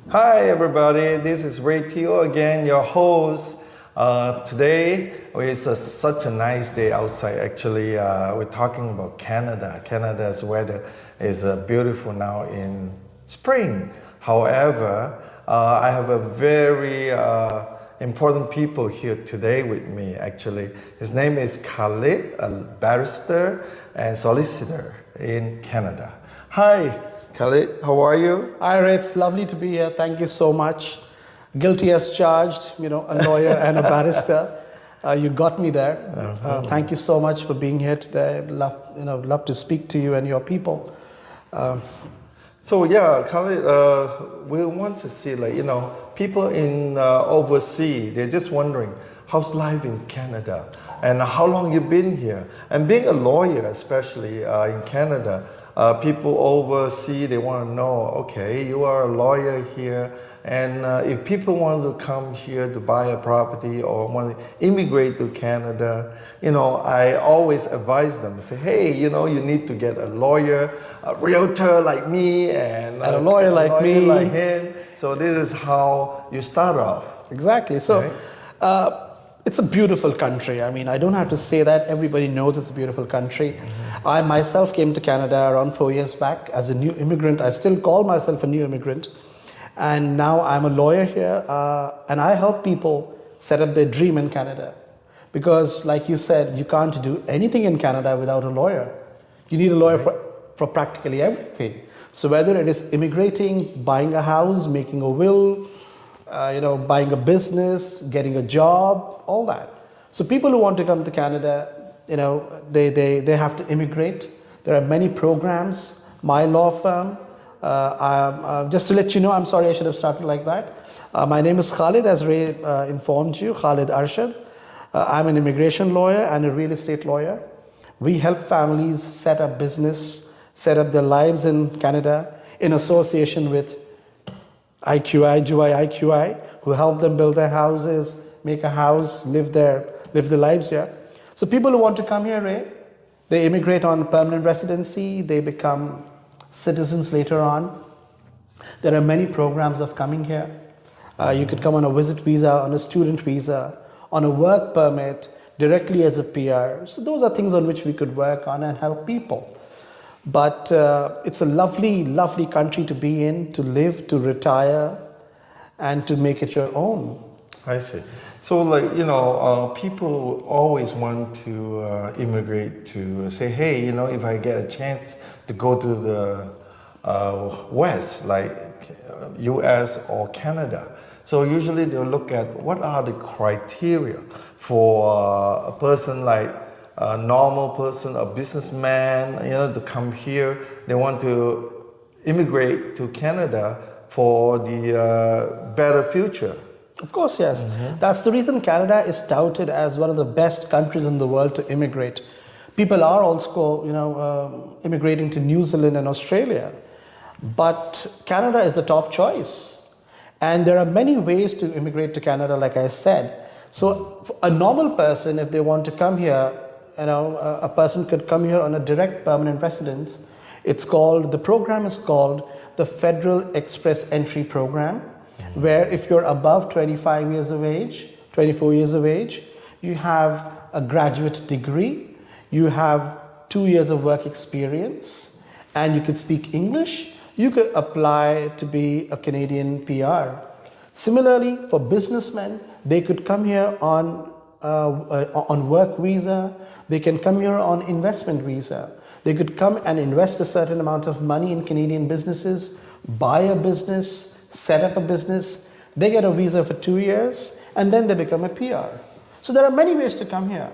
Hi, everybody. This is Ray Teo again, your host. Today is such a nice day outside. Actually, we're talking about Canada. Canada's weather is beautiful now in spring. However, I have a very important people here today with me. Actually, his name is Khalid, a barrister and solicitor in Canada. Hi, Khalid. How are you? Hi, Ray. It's lovely to be here. Thank you so much. Guilty as charged, a lawyer and a barrister. You got me there. Thank you so much for being here today. Love to speak to you and your people. So yeah, Khalid, we want to see people in overseas. They're just wondering how's life in Canada and how long you've been here. And being a lawyer, especially in Canada, people overseas they want to know. Okay, you are a lawyer here, and if people want to come here to buy a property or want to immigrate to Canada, I always advise them. Say, hey, you need to get a lawyer, a realtor like me, and a lawyer like me, like him. So this is how you start off. Exactly. So. Right? It's a beautiful country. I mean, I don't have to say that. Everybody knows it's a beautiful country. Mm-hmm. I myself came to Canada around 4 years back as a new immigrant. I still call myself a new immigrant. And now I'm a lawyer here, and I help people set up their dream in Canada. Because like you said, you can't do anything in Canada without a lawyer. You need a lawyer for practically everything. So whether it is immigrating, buying a house, making a will, buying a business, getting a job, all that. So people who want to come to Canada, they have to immigrate. There are many programs. My law firm, just to let you know, I'm sorry I should have started like that. My name is Khalid, as Ray informed you, Khalid Arshad. I'm an immigration lawyer and a real estate lawyer. We help families set up business, set up their lives in Canada in association with IQI, Juwai IQI, who help them build their houses, make a house, live their lives here. So people who want to come here, Ray, they immigrate on permanent residency, they become citizens later on. There are many programs of coming here. You could come on a visit visa, on a student visa, on a work permit, directly as a PR. So those are things on which we could work on and help people. But it's a lovely, lovely country to be in, to live, to retire, and to make it your own. I see. So people always want to immigrate to say, hey, if I get a chance to go to the West, like US or Canada. So usually they'll look at what are the criteria for a person like a normal person, a businessman, to come here. They want to immigrate to Canada for the better future. Of course, yes. Mm-hmm. That's the reason Canada is touted as one of the best countries in the world to immigrate. People are also, immigrating to New Zealand and Australia. But Canada is the top choice. And there are many ways to immigrate to Canada, like I said. So a normal person, if they want to come here, a person could come here on a direct permanent residence. The program is called the Federal Express Entry Program, where if you're above 25 years of age, 24 years of age, you have a graduate degree, you have 2 years of work experience, and you could speak English, you could apply to be a Canadian PR. Similarly, for businessmen, they could come here on work visa, they can come here on investment visa. They could come and invest a certain amount of money in Canadian businesses, buy a business, set up a business, they get a visa for 2 years, and then they become a PR. So there are many ways to come here.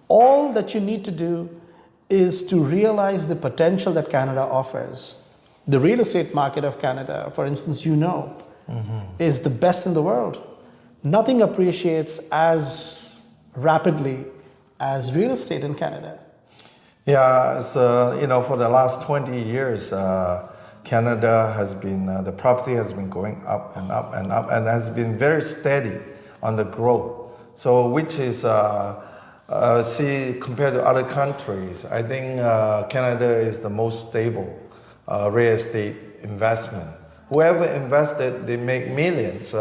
All that you need to do is to realize the potential that Canada offers. The real estate market of Canada, for instance, is the best in the world. Nothing appreciates as rapidly as real estate in Canada. Yeah, for the last 20 years, Canada has been, the property has been going up and up and up and has been very steady on the growth. So which is, compared to other countries, I think Canada is the most stable real estate investment whoever invested, they make millions.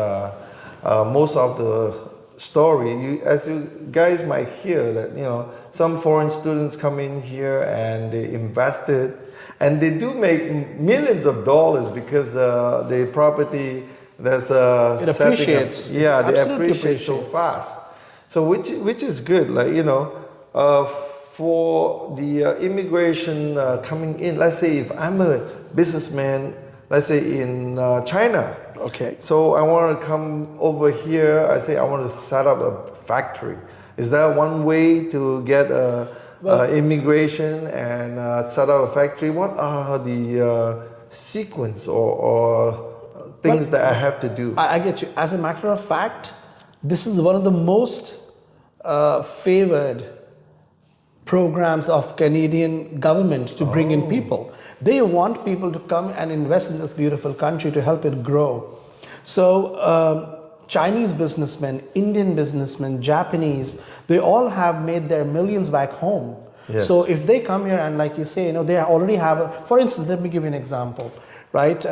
Most of the story, as you guys might hear, that some foreign students come in here and they invested, and they do make millions of dollars because the property that's It appreciates. Yeah, they Absolutely appreciate so appreciates. fast. So which is good, like for the immigration coming in. Let's say if I'm a businessman, let's say in China. Okay. So I want to come over here. I say I want to set up a factory. Is that one way to get immigration and set up a factory? What are the sequence or things that I have to do? I get you. As a matter of fact, this is one of the most favored programs of Canadian government to bring in people. They want people to come and invest in this beautiful country to help it grow. So Chinese businessmen, Indian businessmen, Japanese, they all have made their millions back home. Yes. So if they come here and, like you say, they already have for instance, let me give you an example, right?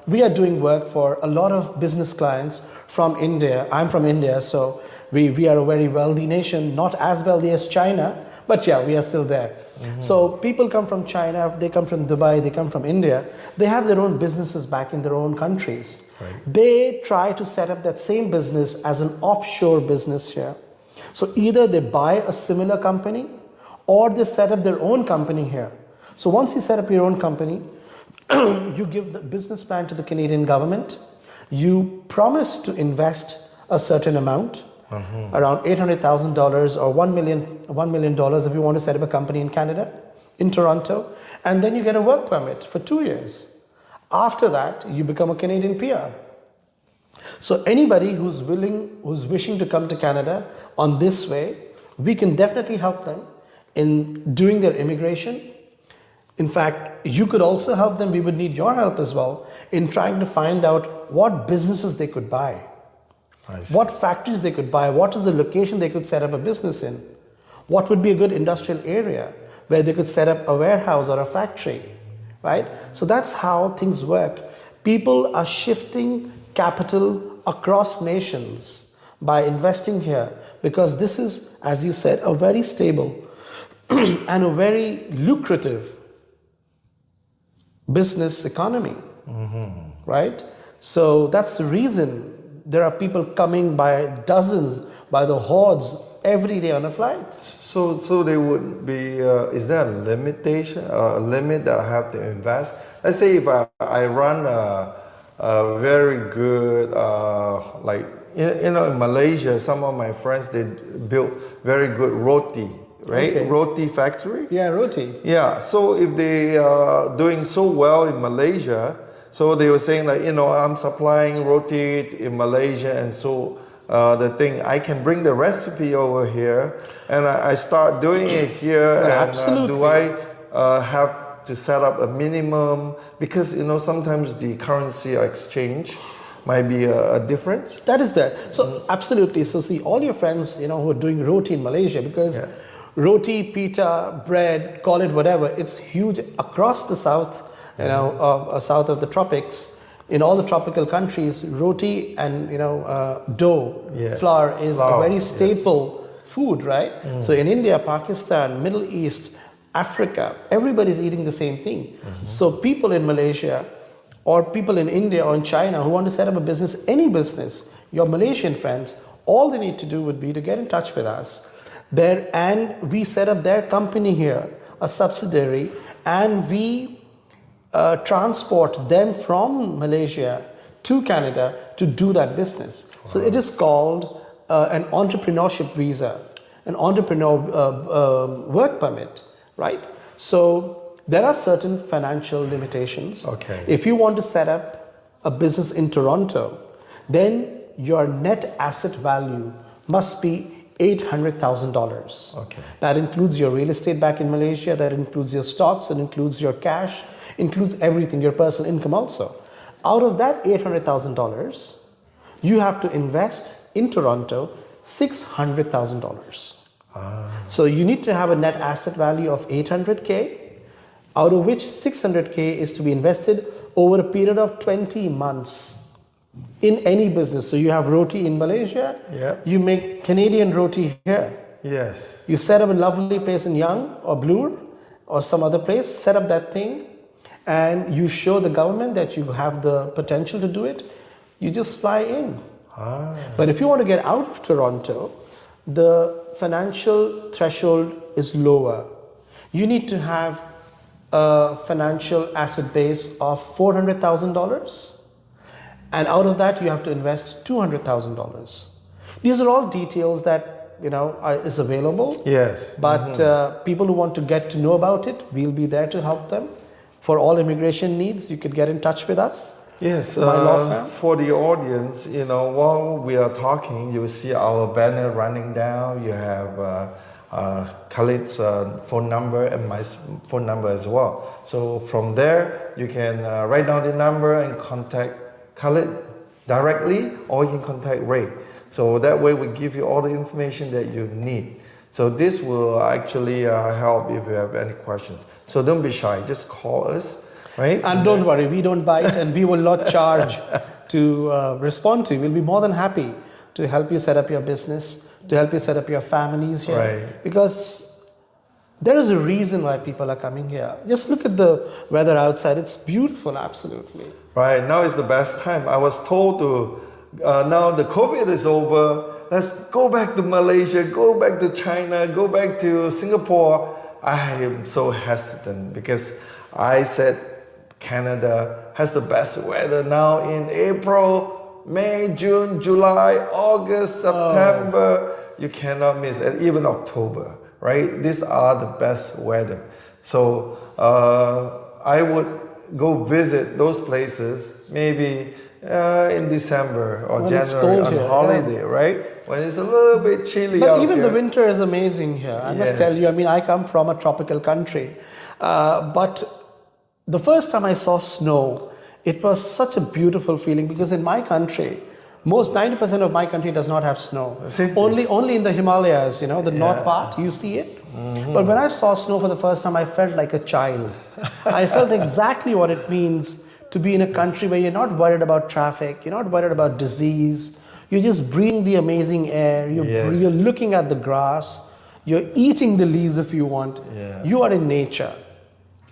We are doing work for a lot of business clients from India. I'm from India, so we are a very wealthy nation, not as wealthy as China, but yeah, we are still there. So people come from China, they come from Dubai, they come from India. They have their own businesses back in their own countries. Right. They try to set up that same business as an offshore business here. So either they buy a similar company or they set up their own company here. So once you set up your own company, you give the business plan to the Canadian government. You promise to invest a certain amount, around $800,000 or $1 million if you want to set up a company in Canada, in Toronto, and then you get a work permit for 2 years. After that, you become a Canadian PR. So anybody who's wishing to come to Canada on this way, we can definitely help them in doing their immigration. In fact, you could also help them. We would need your help as well in trying to find out what businesses they could buy, what factories they could buy, what is the location they could set up a business in, what would be a good industrial area where they could set up a warehouse or a factory, right? So that's how things work. People are shifting capital across nations by investing here because this is, as you said, a very stable and a very lucrative business economy, right? So that's the reason there are people coming by dozens, by the hordes every day on a flight. So there would be, is there a limitation, a limit that I have to invest? Let's say if I run a very good, like, in Malaysia, some of my friends, they built very good roti, right? Okay. Roti factory. Yeah, roti. Yeah, so if they are doing so well in Malaysia, so they were saying like, I'm supplying roti in Malaysia, and so the thing, I can bring the recipe over here and I start doing it here. Yeah, and absolutely. do I have to set up a minimum? Because, sometimes the currency exchange might be a difference. That is there. So absolutely. So see, all your friends, who are doing roti in Malaysia, because roti, pita, bread, call it whatever, it's huge across the south, south of the tropics. In all the tropical countries, roti and dough, flour is a very staple food, right? So in India, Pakistan, Middle East, Africa, everybody's eating the same thing. So people in Malaysia or people in India or in China who want to set up a business, any business, your Malaysian friends, all they need to do would be to get in touch with us there, and we set up their company here, a subsidiary, and we transport them from Malaysia to Canada to do that business. So it is called an entrepreneurship visa, an entrepreneur work permit, right? So there are certain financial limitations. Okay. If you want to set up a business in Toronto, then your net asset value must be $800,000. Okay. That includes your real estate back in Malaysia, that includes your stocks, that includes your cash, includes everything, your personal income also. Out of that $800,000, you have to invest in Toronto $600,000. So you need to have a net asset value of 800K, out of which 600K is to be invested over a period of 20 months in any business. So you have roti in Malaysia, Yeah. you make Canadian roti here. Yes. You set up a lovely place in Young or Bloor or some other place, set up that thing, and you show the government that you have the potential to do it. You just fly in. But if you want to get out of Toronto, the financial threshold is lower. You need to have a financial asset base of $400,000, and out of that you have to invest $200,000. These are all details that is available. Yes. But people who want to get to know about it, we'll be there to help them. For all immigration needs, you could get in touch with us. Yes, My law firm. for the audience, while we are talking, you will see our banner running down. You have Khalid's phone number and my phone number as well. So from there, you can write down the number and contact Khalid directly, or you can contact Ray. So that way we give you all the information that you need. So this will actually help if you have any questions. So don't be shy, just call us, right? And don't worry, we don't bite and we will not charge to respond to you. We'll be more than happy to help you set up your business, to help you set up your families here. Right. Because there is a reason why people are coming here. Just look at the weather outside. It's beautiful, absolutely. Right, now is the best time. I was told to, now the COVID is over, let's go back to Malaysia, go back to China, go back to Singapore. I am so hesitant because I said Canada has the best weather now in April, May, June, July, August, September. You cannot miss it, even October, right? These are the best weather. So I would go visit those places maybe in December or When it's January cold on here, holiday, right? When it's a little bit chilly But out even here. the winter is amazing here. I must Yes. tell you, I mean, I come from a tropical country. But the first time I saw snow, it was such a beautiful feeling because in my country, 90% of my country does not have snow. Simply. Only in the Himalayas, the north part, you see it. But when I saw snow for the first time, I felt like a child. I felt exactly what it means to be in a country where you're not worried about traffic, you're not worried about disease, you're just breathing the amazing air, you're looking at the grass, you're eating the leaves if you want, you are in nature.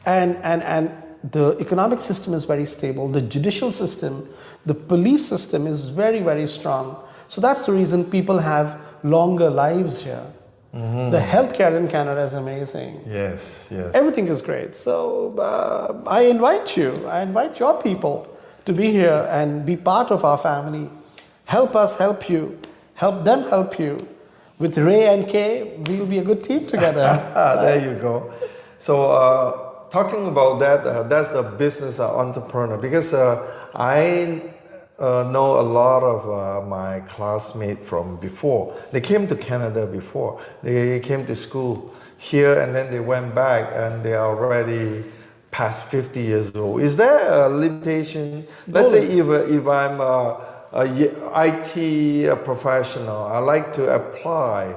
And the economic system is very stable, the judicial system, the police system is very, very strong. So that's the reason people have longer lives here. The healthcare in Canada is amazing. Yes, yes. Everything is great. So I invite your people to be here and be part of our family. Help us help you. Help them help you. With Ray and Kay, we'll be a good team together. There you go. So talking about that, that's the business entrepreneur, because I know a lot of my classmates from before. They came to Canada before. They came to school here and then they went back and they are already past 50 years old. Is there a limitation? Let's say if I'm IT professional, I like to apply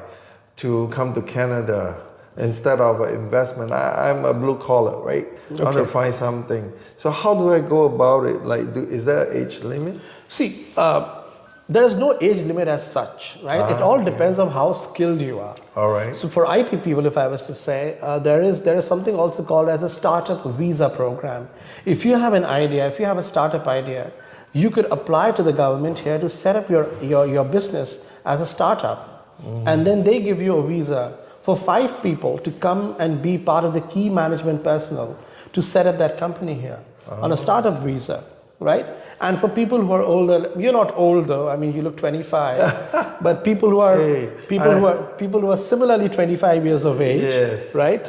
to come to Canada instead of investment. I'm a blue collar, right? I want to find something. So how do I go about it? Like, is there an age limit? See, there is no age limit as such, right? It all depends on how skilled you are. All right. So for IT people, if I was to say, there is something also called as a startup visa program. If you have an idea, if you have a startup idea, you could apply to the government here to set up your business as a startup. And then they give you a visa for 5 people to come and be part of the key management personnel to set up that company here on a startup visa, right? And for people who are older, you're not old though. I mean, you look 25, but people who are similarly 25 years of age, right?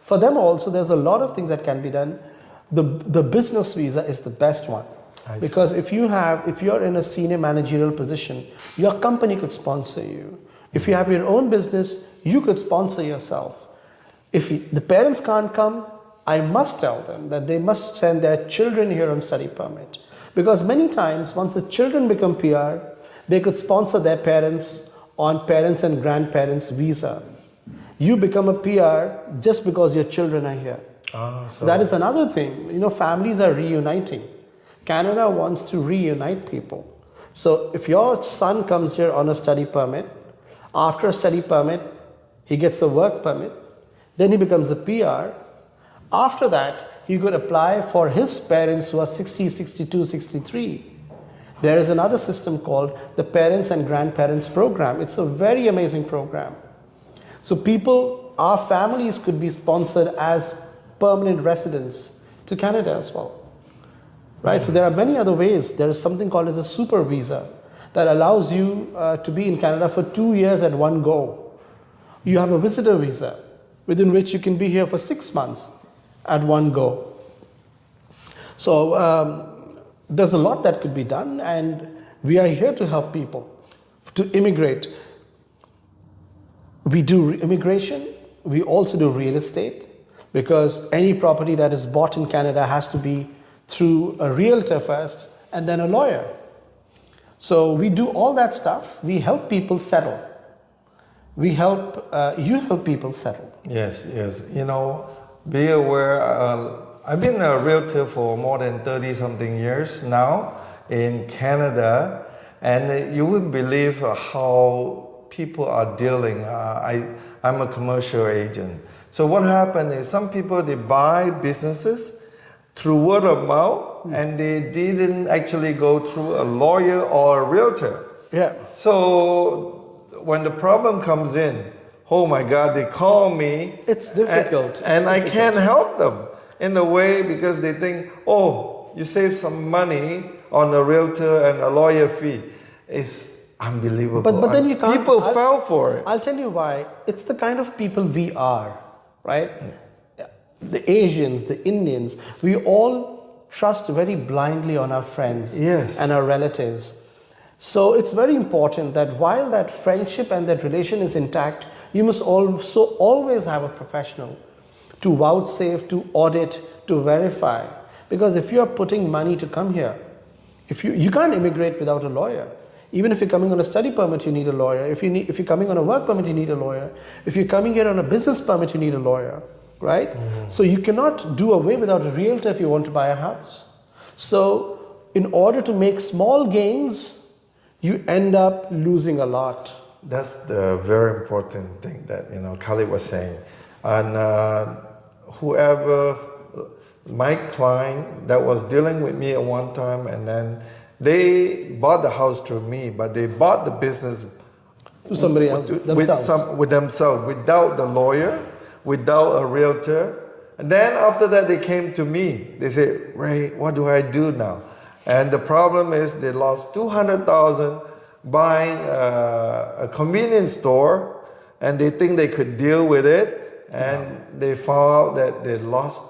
For them also, there's a lot of things that can be done. The business visa is the best one. Because if you're in a senior managerial position, your company could sponsor you. If you have your own business, you could sponsor yourself. If the parents can't come, I must tell them that they must send their children here on study permit. Because many times, once the children become PR, they could sponsor their parents on parents and grandparents' visa. You become a PR just because your children are here. So that is another thing. You know, families are reuniting. Canada wants to reunite people. So if your son comes here on a study permit, after a study permit, he gets a work permit, then he becomes a PR. After that, he could apply for his parents who are 60, 62, 63. There is another system called the Parents and Grandparents Program. It's a very amazing program. So people, our families could be sponsored as permanent residents to Canada as well. Right? So there are many other ways. There is something called as a super visa that allows you to be in Canada for 2 years at one go. You have a visitor visa within which you can be here for 6 months at one go. So there's a lot that could be done, and we are here to help people to immigrate. We do immigration, we also do real estate, because any property that is bought in Canada has to be through a realtor first and then a lawyer. So we do all that stuff. We help people settle. We help, you help people settle. Yes, yes. You know, be aware, I've been a realtor for more than 30 something years now in Canada, and you wouldn't believe how people are dealing. I'm a commercial agent. So what happened is some people, they buy businesses through word of mouth, and they didn't actually go through a lawyer or a realtor. Yeah. So when the problem comes in, oh my God, they call me. It's difficult. And I can't help them in a way because they think, oh, you save some money on a realtor and a lawyer fee. It's unbelievable. But then you can't. People fell for it. I'll tell you why. It's the kind of people we are, right? The Asians, the Indians, we all trust very blindly on our friends and our relatives. So it's very important that while that friendship and that relation is intact, you must also always have a professional to vouchsafe, to audit, to verify. Because if you're putting money to come here, if you can't immigrate without a lawyer. Even if you're coming on a study permit, you need a lawyer. If you're coming on a work permit, you need a lawyer. If you're coming here on a business permit, you need a lawyer, right? So you cannot do away without a realtor if you want to buy a house. So in order to make small gains, you end up losing a lot. That's the very important thing that, you know, Khalid was saying. And whoever, my client that was dealing with me at one time, and then they bought the house through me, but they bought the business to somebody else, with themselves, without the lawyer, without a realtor. And then after that, they came to me. They said, Ray, what do I do now? And the problem is they lost $200,000 buying a convenience store, and they think they could deal with it, and they found out that they lost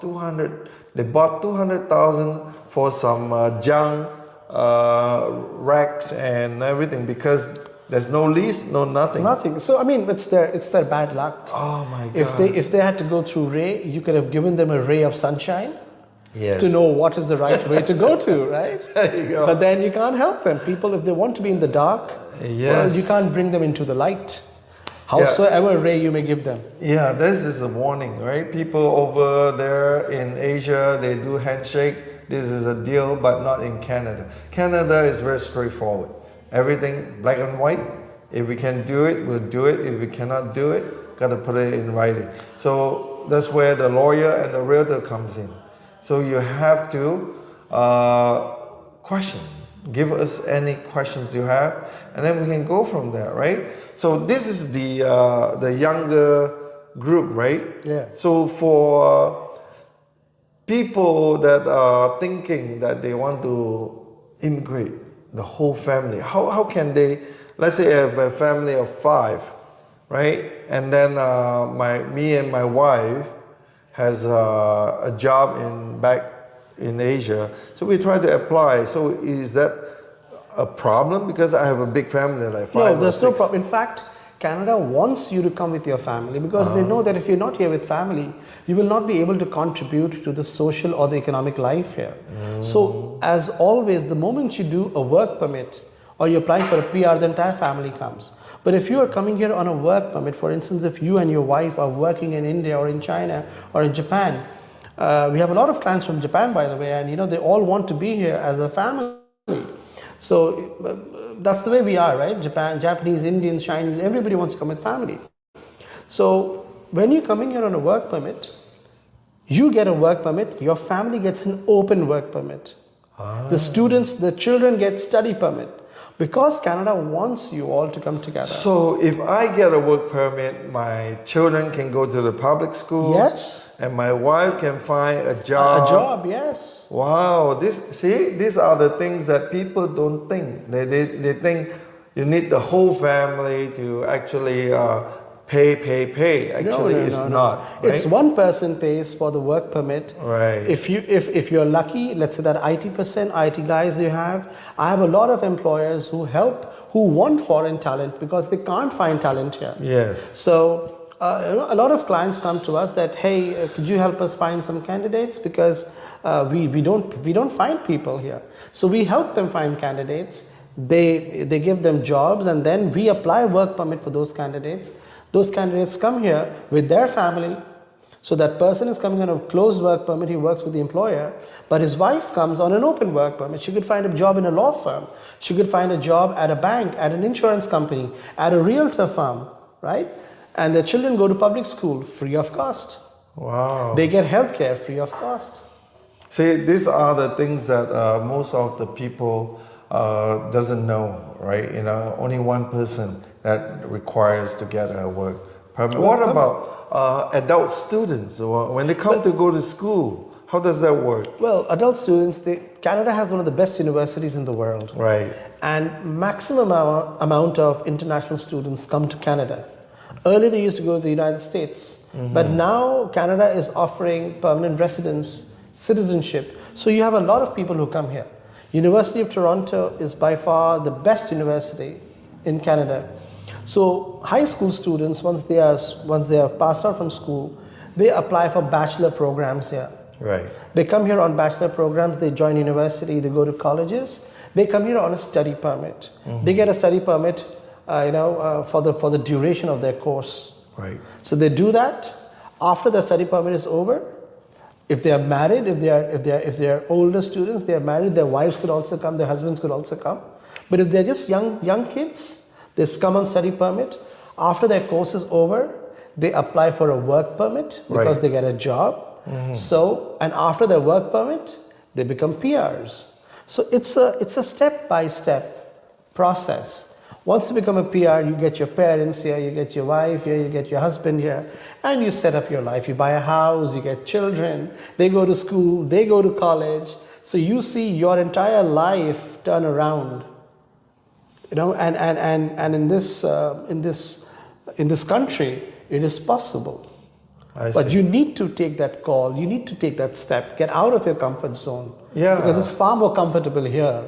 they bought $200,000 for some junk racks and everything, because there's no lease, no nothing. Nothing. So I mean, it's their bad luck. Oh my God. If they had to go through Ray, you could have given them a ray of sunshine. Yes. To know what is the right way to go to, right? There you go. But then you can't help them. People, if they want to be in the dark, well, you can't bring them into the light. Howsoever ray you may give them. Yeah, this is a warning, right? People over there in Asia, they do handshake. This is a deal, but not in Canada. Canada is very straightforward. Everything black and white. If we can do it, we'll do it. If we cannot do it, gotta put it in writing. So that's where the lawyer and the realtor comes in. So you have to question. Give us any questions you have, and then we can go from there, right? So this is the younger group, right? Yeah. So for people that are thinking that they want to immigrate, the whole family, how can they? Let's say I have a family of 5, right? And then me and my wife has a job back in Asia, so we try to apply. So is that a problem? Because I have a big family, like 5 No, there's or 6. no problem. In fact, Canada wants you to come with your family because they know that if you're not here with family, you will not be able to contribute to the social or the economic life here. So as always, the moment you do a work permit or you're applying for a PR, the entire family comes. But if you are coming here on a work permit, for instance, if you and your wife are working in India or in China or in Japan, We have a lot of clients from Japan, by the way, and they all want to be here as a family. So that's the way we are, right? Japanese, Indians, Chinese, everybody wants to come with family. So when you're coming here on a work permit, you get a work permit, your family gets an open work permit. The students, the children get study permit, because Canada wants you all to come together. So if I get a work permit, my children can go to the public school. Yes. And my wife can find a job. A job, yes. Wow, these are the things that people don't think. They think you need the whole family to actually pay. Actually, it's not. Right? It's one person pays for the work permit. Right. If you're lucky, let's say that IT guys you have, I have a lot of employers who want foreign talent because they can't find talent here. Yes. So a lot of clients come to us that, hey, could you help us find some candidates, because we don't find people here. So we help them find candidates. They give them jobs, and then we apply work permit for those candidates. Those candidates come here with their family. So that person is coming on a closed work permit, he works with the employer, but his wife comes on an open work permit. She could find a job in a law firm. She could find a job at a bank, at an insurance company, at a realtor firm, right? And their children go to public school free of cost. Wow. They get healthcare free of cost. See, these are the things that most of the people doesn't know, right? Only one person that requires to get a work permit. What about adult students? When they come to go to school, how does that work? Well, adult students, Canada has one of the best universities in the world. Right. And maximum amount of international students come to Canada. Earlier they used to go to the United States, but now Canada is offering permanent residence, citizenship. So you have a lot of people who come here. University of Toronto is by far the best university in Canada. So high school students, once they have passed out from school, they apply for bachelor programs here. Right. They come here on bachelor programs, they join university, they go to colleges, they come here on a study permit. They get a study permit for the duration of their course. Right. So they do that. After the study permit is over, if they are married, if they are older students, they are married, their wives could also come, their husbands could also come. But if they're just young kids, they come on study permit. After their course is over, they apply for a work permit because they get a job. So, and after their work permit, they become PRs. So it's a step-by-step process. Once you become a PR, you get your parents here, you get your wife here, you get your husband here, and you set up your life. You buy a house, you get children, they go to school, they go to college. So you see your entire life turn around. And in this country, it is possible. But you need to take that call, you need to take that step, get out of your comfort zone. Yeah. Because it's far more comfortable here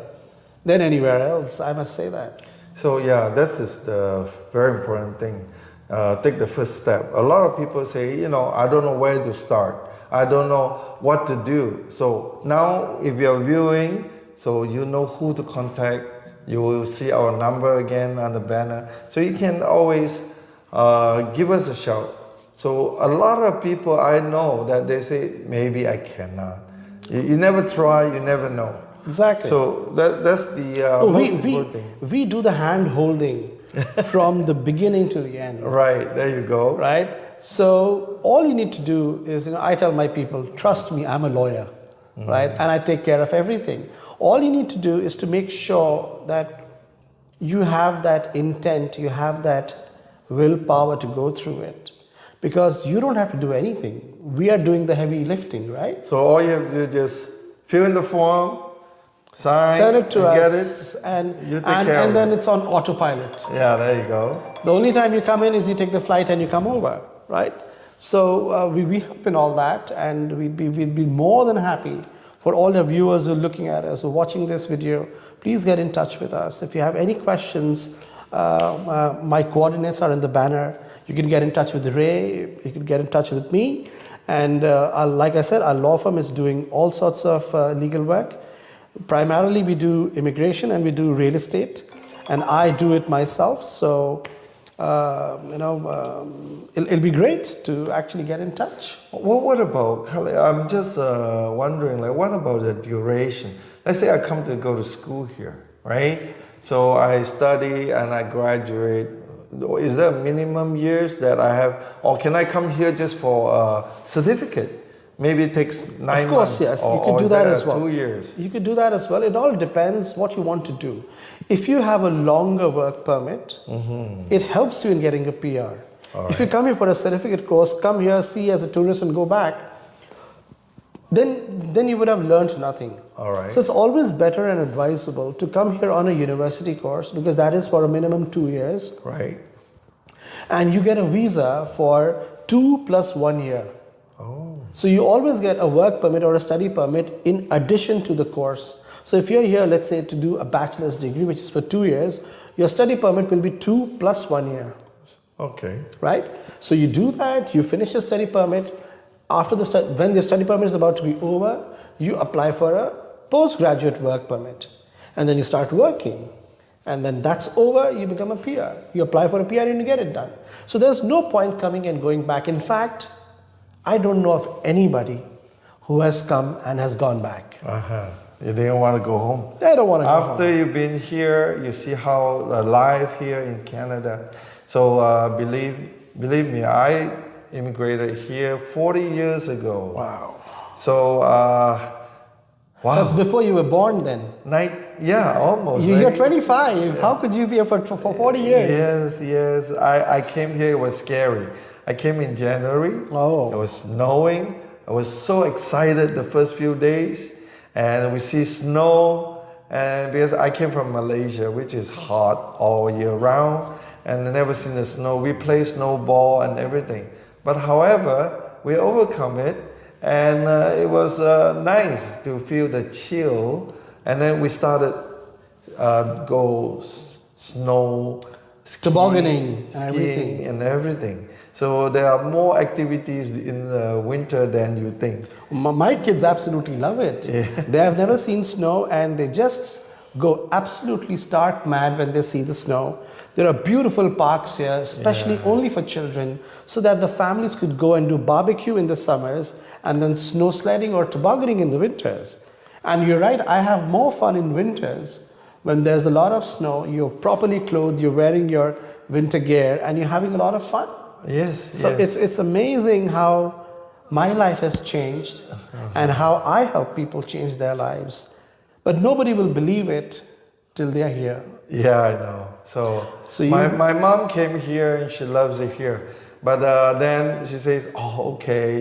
than anywhere else, I must say that. So yeah, this is the very important thing. Take the first step. A lot of people say, I don't know where to start. I don't know what to do. So now if you're viewing, so you know who to contact. You will see our number again on the banner. So you can always give us a shout. So a lot of people I know that they say, maybe I cannot. You never try, you never know. Exactly. So that's the most important thing. We do the hand holding from the beginning to the end. Right, there you go. Right? So all you need to do is, I tell my people, trust me, I'm a lawyer, right? And I take care of everything. All you need to do is to make sure that you have that intent, you have that willpower to go through it. Because you don't have to do anything. We are doing the heavy lifting, right? So all you have to do is just fill in the form, sign, send it to us, get it, and then it's on autopilot. Yeah, there you go. The only time you come in is you take the flight and you come over, right? So we help in all that, and we'd be more than happy for all the viewers who are looking at us, who are watching this video. Please get in touch with us. If you have any questions, my coordinates are in the banner. You can get in touch with Ray, you can get in touch with me. And like I said, our law firm is doing all sorts of legal work. Primarily, we do immigration and we do real estate. And I do it myself. So it'll be great to actually get in touch. Well, what about, Khalid, I'm just wondering, like, what about the duration? Let's say I come to go to school here, right? So I study and I graduate. Is there minimum years that I have, or can I come here just for a certificate? Maybe it takes 9 Of course, months. yes, you or could do is that there as well. 2 years. You could do that as well. It all depends what you want to do. If you have a longer work permit, it helps you in getting a PR. If you come here for a certificate course, come here, see as a tourist and go back, then you would have learned nothing. All right. So it's always better and advisable to come here on a university course, because that is for a minimum 2 years. Right. And you get a visa for 2 + 1 year. Oh. So you always get a work permit or a study permit in addition to the course. So if you're here, let's say, to do a bachelor's degree, which is for 2 years, your study permit will be 2 + 1 year. Okay. Right? So you do that, you finish your study permit. After when the study permit is about to be over, you apply for a postgraduate work permit. And then you start working. And then that's over, you become a PR. You apply for a PR and you get it done. So there's no point coming and going back. In fact, I don't know of anybody who has come and has gone back. You didn't want to go home. They don't want to go home. After you've been here, you see how life here in Canada. So believe me, I immigrated here 40 years ago. Wow. So wow. That's before you were born then. Yeah, almost. You're 25. How could you be here for 40 years? Yes. I came here, it was scary. I came in January. Oh. It was snowing. I was so excited the first few days. And we see snow. And because I came from Malaysia, which is hot all year round, and I never seen the snow. We play snowball and everything. But however, we overcome it. And it was nice to feel the chill. And then we started go snow Tobogganing skiing and everything. So there are more activities in the winter than you think. My kids absolutely love it. Yeah. They have never seen snow and they just go absolutely stark mad when they see the snow. There are beautiful parks here, especially only for children, so that the families could go and do barbecue in the summers and then snow sledding or tobogganing in the winters. And you're right, I have more fun in winters when there's a lot of snow, you're properly clothed, you're wearing your winter gear, and you're having a lot of fun. Yes. So it's amazing how my life has changed and how I help people change their lives. But nobody will believe it till they're here. Yeah, I know. So my mom came here and she loves it here. But then she says, oh, okay.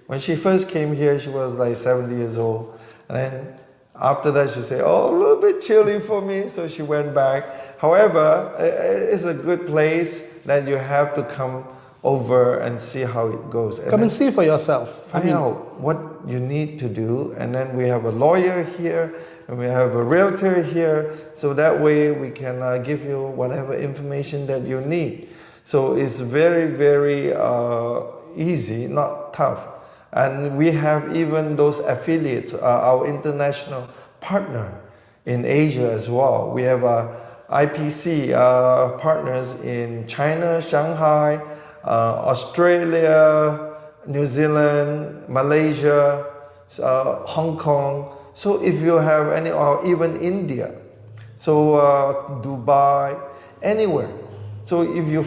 When she first came here, she was like 70 years old. And then after that, she said, oh, a little bit chilly for me. So she went back. However, it's a good place that you have to come over and see how it goes. Come and see for yourself. Find out what you need to do. And then we have a lawyer here and we have a realtor here. So that way we can give you whatever information that you need. So it's very, very easy, not tough. And we have even those affiliates, our international partner in Asia as well. We have IPC partners in China, Shanghai, Australia, New Zealand, Malaysia, Hong Kong. So if you have any, or even India, so Dubai, anywhere. So if you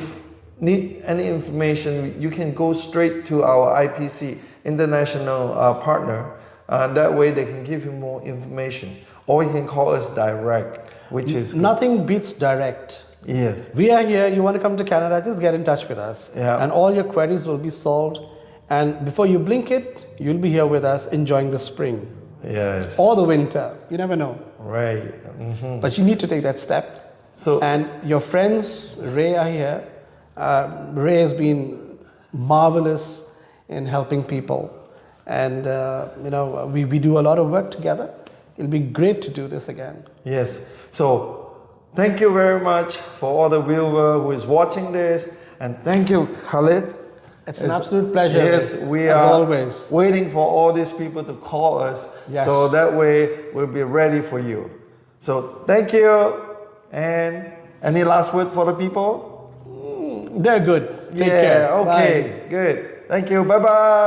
need any information, you can go straight to our IPC, international partner. That way they can give you more information. Or you can call us direct, which is nothing beats direct. Yes. We are here. You want to come to Canada, just get in touch with us. Yeah. And all your queries will be solved. And before you blink it, you'll be here with us enjoying the spring. Yes. Or the winter. You never know. Right. Mm-hmm. But you need to take that step. And your friends, Ray, are here. Ray has been marvelous in helping people. And, we do a lot of work together. It'll be great to do this again. Yes. So thank you very much for all the viewer who is watching this. And thank you, Khalid. It's an absolute pleasure. Yes, we as are always waiting for all these people to call us. Yes. So that way we'll be ready for you. So thank you. And any last word for the people? They're good. Take care. Okay, Bye. good. Thank you. Bye bye.